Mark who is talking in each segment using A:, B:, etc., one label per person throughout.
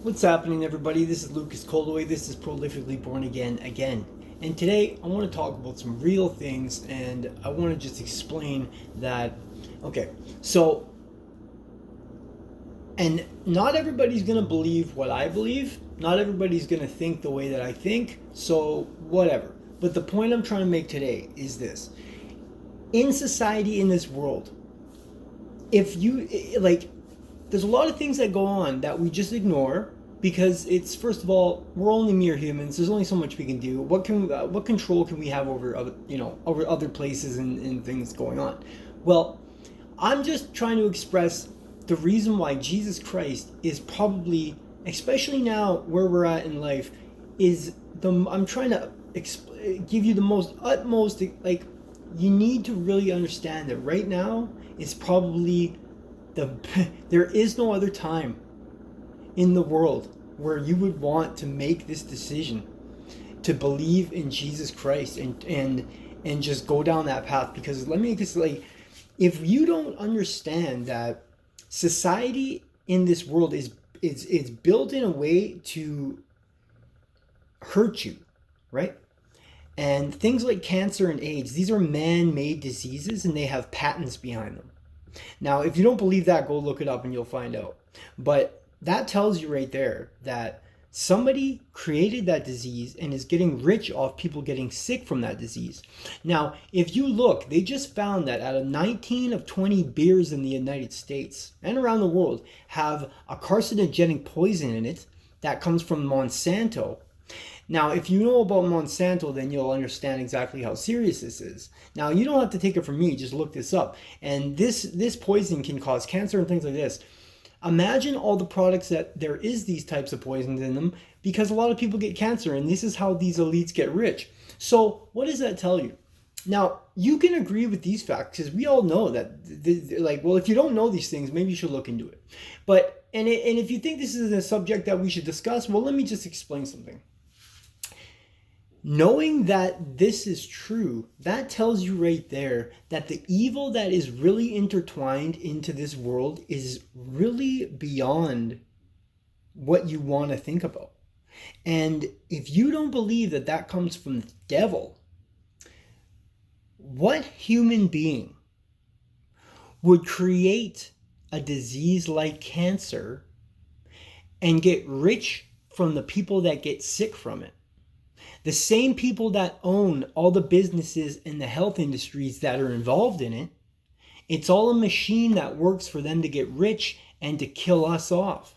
A: What's happening, everybody? This is Lucas Coldaway. This is Prolifically Born Again. And today I want to talk about some real things, and I want to just explain that. Okay, so, and not everybody's going to believe what I believe, not everybody's going to think the way that I think, so whatever. But the point I'm trying to make today is this: in society, in this world, if you like, there's a lot of things that go on that we just ignore because it's, first of all, we're only mere humans. There's only so much we can do. What control can we have over other places and things going on? Well, I'm just trying to express the reason why Jesus Christ is probably, especially now where we're at in life, is the I'm trying to give you the most utmost, like, you need to really understand that right now is probably the there is no other time in the world where you would want to make this decision to believe in Jesus Christ and just go down that path. Because let me just, like, if you don't understand that society in this world is built in a way to hurt you, right? And things like cancer and AIDS, these are man-made diseases, and they have patents behind them. Now, if you don't believe that, go look it up and you'll find out. But that tells you right there that somebody created that disease and is getting rich off people getting sick from that disease. Now, if you look, they just found that out of 19 of 20 beers in the United States and around the world have a carcinogenic poison in it that comes from Monsanto. Now, if you know about Monsanto, then you'll understand exactly how serious this is. Now, you don't have to take it from me, just look this up. And this poison can cause cancer and things like this. Imagine all the products that there is these types of poisons in them, because a lot of people get cancer, and this is how these elites get rich. So what does that tell you? Now, you can agree with these facts because we all know that, like, well, if you don't know these things, maybe you should look into it. But, and if you think this is a subject that we should discuss, well, let me just explain something. Knowing that this is true, that tells you right there that the evil that is really intertwined into this world is really beyond what you want to think about. And if you don't believe that that comes from the devil, what human being would create a disease like cancer and get rich from the people that get sick from it? The same people that own all the businesses and the health industries that are involved in it, it's all a machine that works for them to get rich and to kill us off.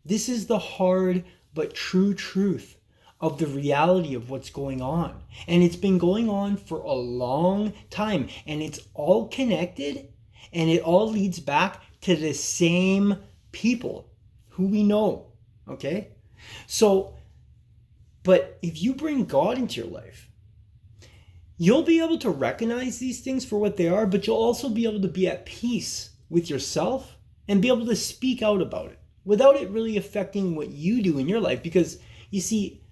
A: This is the hard but true truth of the reality of what's going on. And it's been going on for a long time. And it's all connected, and it all leads back to the same people who we know. Okay? So, but if you bring God into your life, you'll be able to recognize these things for what they are, but you'll also be able to be at peace with yourself and be able to speak out about it without it really affecting what you do in your life. Because, you see,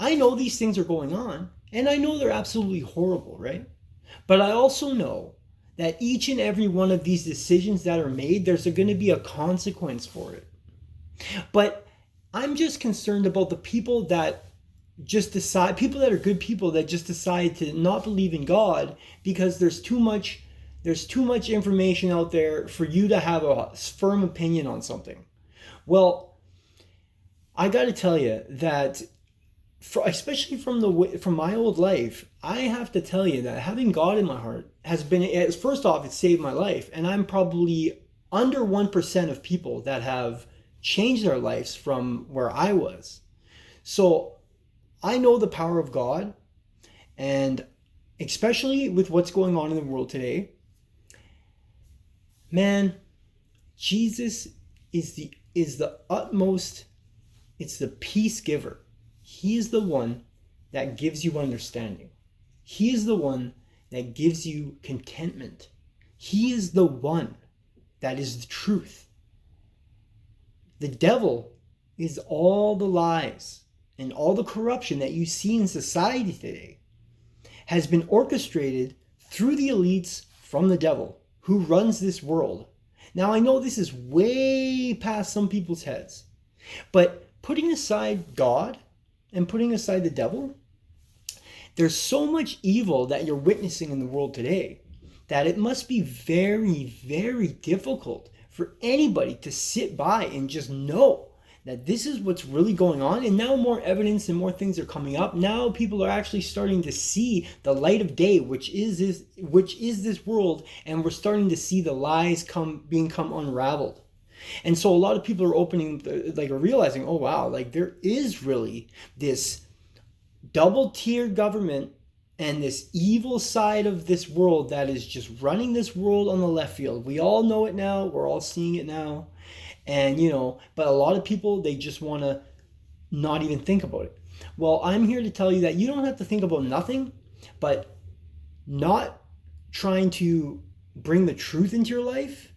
A: I know these things are going on, and I know they're absolutely horrible, right? But I also know that each and every one of these decisions that are made, there's going to be a consequence for it. But I'm just concerned about the people that just decide, people that are good people that just decide to not believe in God because there's too much information out there for you to have a firm opinion on something. Well, I got to tell you that, especially from my old life, I have to tell you that having God in my heart has been, first off, it saved my life, and I'm probably under 1% of people that have changed their lives from where I was. So I know the power of God, and especially with what's going on in the world today, man, Jesus is the utmost, it's the peace giver. He is the one that gives you understanding. He is the one that gives you contentment. He is the one that is the truth. The devil is all the lies and all the corruption that you see in society today has been orchestrated through the elites from the devil who runs this world. Now, I know this is way past some people's heads, But putting aside God and putting aside the devil, there's so much evil that you're witnessing in the world today that it must be very, very difficult for anybody to sit by and just know that this is what's really going on. And now more evidence and more things are coming up. Now people are actually starting to see the light of day, which is this world, and we're starting to see the lies become unraveled. And so a lot of people are realizing, oh wow, like there is really this double tier government and this evil side of this world that is just running this world on the left field. We all know it now. We're all seeing it now. And, but a lot of people, they just want to not even think about it. Well, I'm here to tell you that you don't have to think about nothing, but not trying to bring the truth into your life,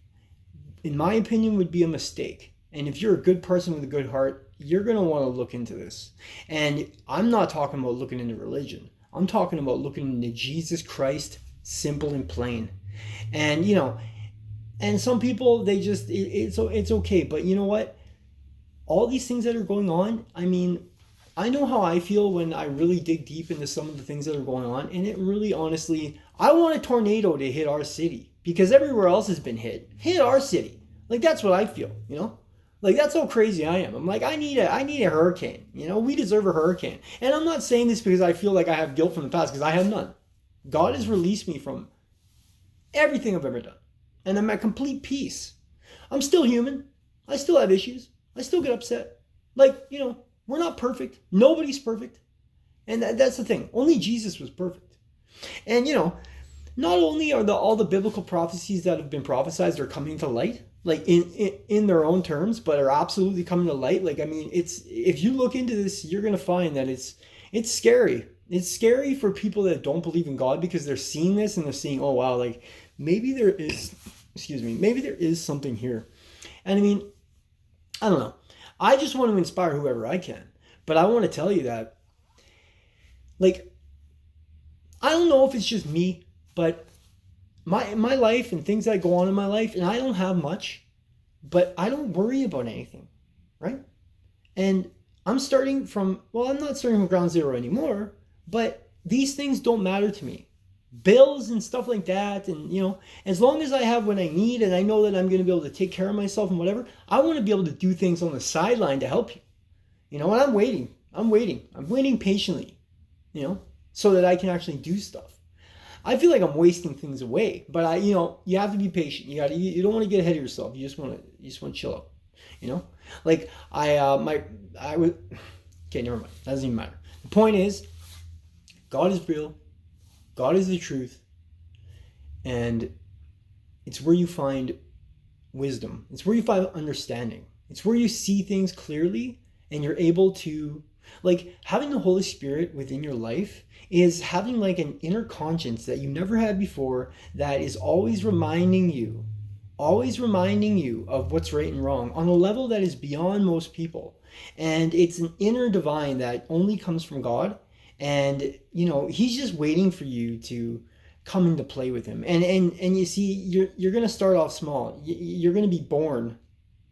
A: in my opinion, would be a mistake. And if you're a good person with a good heart, you're going to want to look into this. And I'm not talking about looking into religion. I'm talking about looking into Jesus Christ, simple and plain. And, and some people, they just, it's okay. But you know what? All these things that are going on, I mean, I know how I feel when I really dig deep into some of the things that are going on. And it really, honestly, I want a tornado to hit our city because everywhere else has been hit our city. Like, that's what I feel, Like, that's how crazy I am. I'm like, I need a hurricane. We deserve a hurricane. And I'm not saying this because I feel like I have guilt from the past, because I have none. God has released me from everything I've ever done. And I'm at complete peace. I'm still human. I still have issues. I still get upset. Like, we're not perfect. Nobody's perfect. And that's the thing. Only Jesus was perfect. And, not only are all the biblical prophecies that have been prophesied are coming to light, like in their own terms, but are absolutely coming to light. Like, I mean, if you look into this, you're going to find that it's scary. It's scary for people that don't believe in God, because they're seeing this and they're seeing, oh wow, like maybe there is something here. And I mean, I don't know. I just want to inspire whoever I can. But I want to tell you that, like, I don't know if it's just me, but my life and things that go on in my life, and I don't have much, but I don't worry about anything, right? And I'm not starting from ground zero anymore, but these things don't matter to me. Bills and stuff like that, and as long as I have what I need and I know that I'm going to be able to take care of myself and whatever, I want to be able to do things on the sideline to help you. And I'm waiting patiently, so that I can actually do stuff. I feel like I'm wasting things away, but you have to be patient. You don't want to get ahead of yourself. You just want to chill out, Like okay, never mind. That doesn't even matter. The point is, God is real. God is the truth. And it's where you find wisdom. It's where you find understanding. It's where you see things clearly and you're able to, like, having the Holy Spirit within your life is having like an inner conscience that you never had before, that is always reminding you of what's right and wrong on a level that is beyond most people. And it's an inner divine that only comes from God. And, he's just waiting for you to come into play with him. And you see, you're going to start off small. You're going to be born.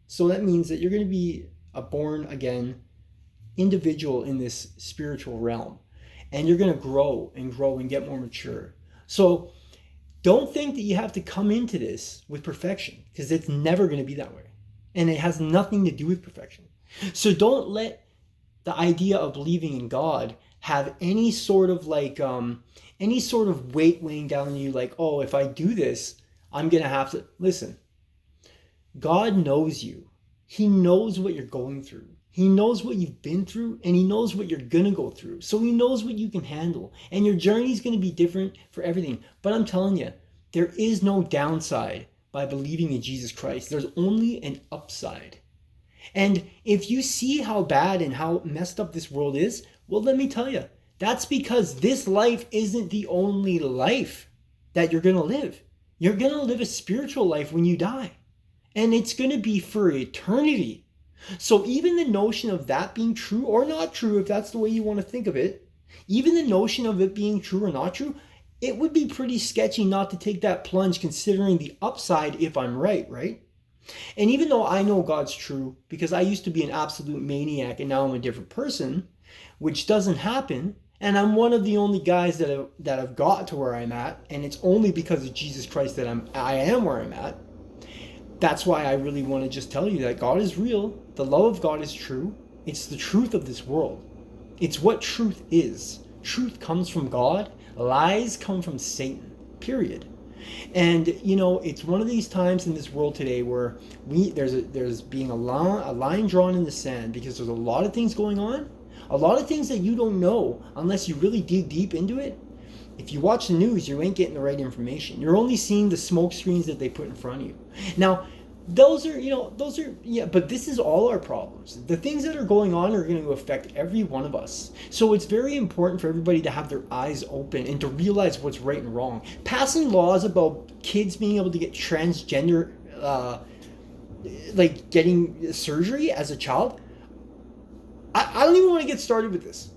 A: So that means that you're going to be a born again individual in this spiritual realm. And you're going to grow and get more mature. So don't think that you have to come into this with perfection, because it's never going to be that way. And it has nothing to do with perfection. So don't let the idea of believing in God have any sort of weight weighing down on you, like, oh, if I do this, I'm going to have to. Listen, God knows you. He knows what you're going through. He knows what you've been through, and he knows what you're going to go through. So he knows what you can handle. And your journey is going to be different for everything. But I'm telling you, there is no downside by believing in Jesus Christ. There's only an upside. And if you see how bad and how messed up this world is, well, let me tell you, that's because this life isn't the only life that you're going to live. You're going to live a spiritual life when you die. And it's going to be for eternity. So even the notion of that being true or not true, if that's the way you want to think of it, even the notion of it being true or not true, it would be pretty sketchy not to take that plunge, considering the upside if I'm right? And even though I know God's true, because I used to be an absolute maniac and now I'm a different person, which doesn't happen, and I'm one of the only guys that have got to where I'm at, and it's only because of Jesus Christ that I am where I'm at. That's why I really want to just tell you that God is real. The love of God is true. It's the truth of this world. It's what truth is. Truth comes from God. Lies come from Satan. Period. And it's one of these times in this world today where there's being a line drawn in the sand, because there's a lot of things going on, a lot of things that you don't know unless you really dig deep into it. If you watch the news, you ain't getting the right information. You're only seeing the smoke screens that they put in front of you. Now, those are, but this is all our problems. The things that are going on are going to affect every one of us. So it's very important for everybody to have their eyes open and to realize what's right and wrong. Passing laws about kids being able to get transgender, like getting surgery as a child, I don't even want to get started with this.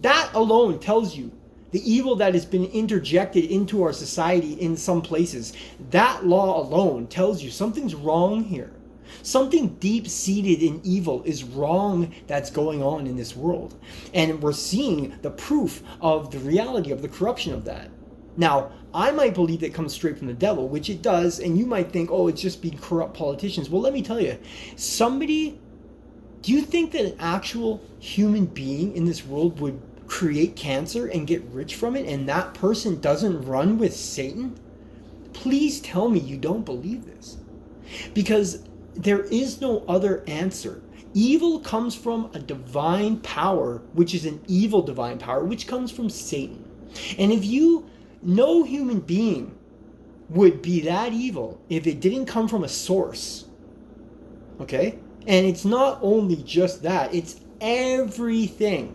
A: That alone tells you the evil that has been interjected into our society in some places. That law alone tells you something's wrong here. Something deep-seated in evil is wrong that's going on in this world. And we're seeing the proof of the reality of the corruption of that. Now, I might believe it comes straight from the devil, which it does, and you might think, oh, it's just being corrupt politicians. Well, let me tell you, do you think that an actual human being in this world would create cancer and get rich from it, and that person doesn't run with Satan? Please tell me you don't believe this. Because there is no other answer. Evil comes from a divine power, which is an evil divine power, which comes from Satan. And no human being would be that evil if it didn't come from a source. Okay? And it's not only just that, it's everything.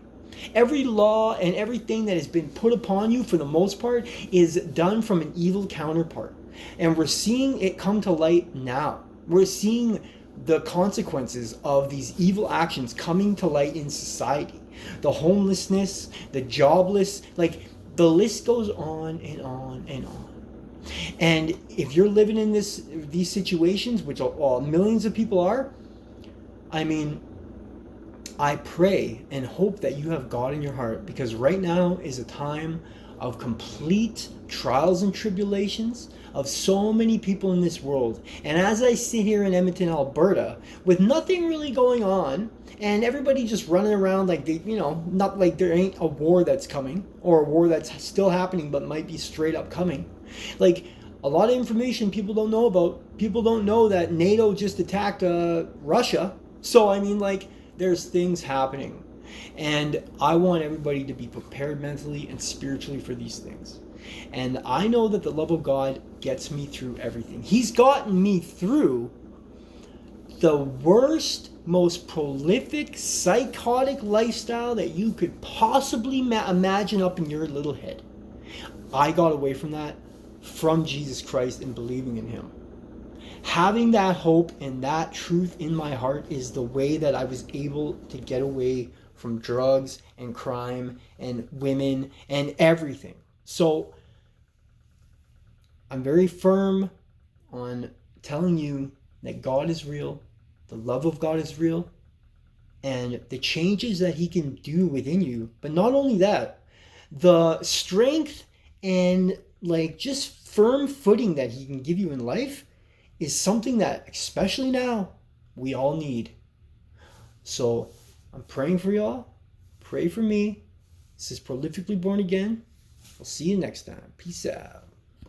A: Every law and everything that has been put upon you, for the most part, is done from an evil counterpart. And we're seeing it come to light now. We're seeing the consequences of these evil actions coming to light in society. The homelessness, the jobless, the list goes on and on and on. And if you're living in these situations, which millions of people are, I pray and hope that you have God in your heart, because right now is a time of complete trials and tribulations of so many people in this world. And as I sit here in Edmonton, Alberta, with nothing really going on, and everybody just running around like not like there ain't a war that's coming, or a war that's still happening but might be straight up coming. A lot of information people don't know about. People don't know that NATO just attacked Russia. So there's things happening, and I want everybody to be prepared mentally and spiritually for these things. And I know that the love of God gets me through everything. He's gotten me through the worst, most prolific, psychotic lifestyle that you could possibly imagine up in your little head. I got away from that from Jesus Christ and believing in Him. Having that hope and that truth in my heart is the way that I was able to get away from drugs and crime and women and everything. So I'm very firm on telling you that God is real, the love of God is real, and the changes that He can do within you. But not only that, the strength and just firm footing that He can give you in life is something that, especially now, we all need. So I'm praying for y'all. Pray for me. This is Prolifically Born Again. We'll see you next time. Peace out.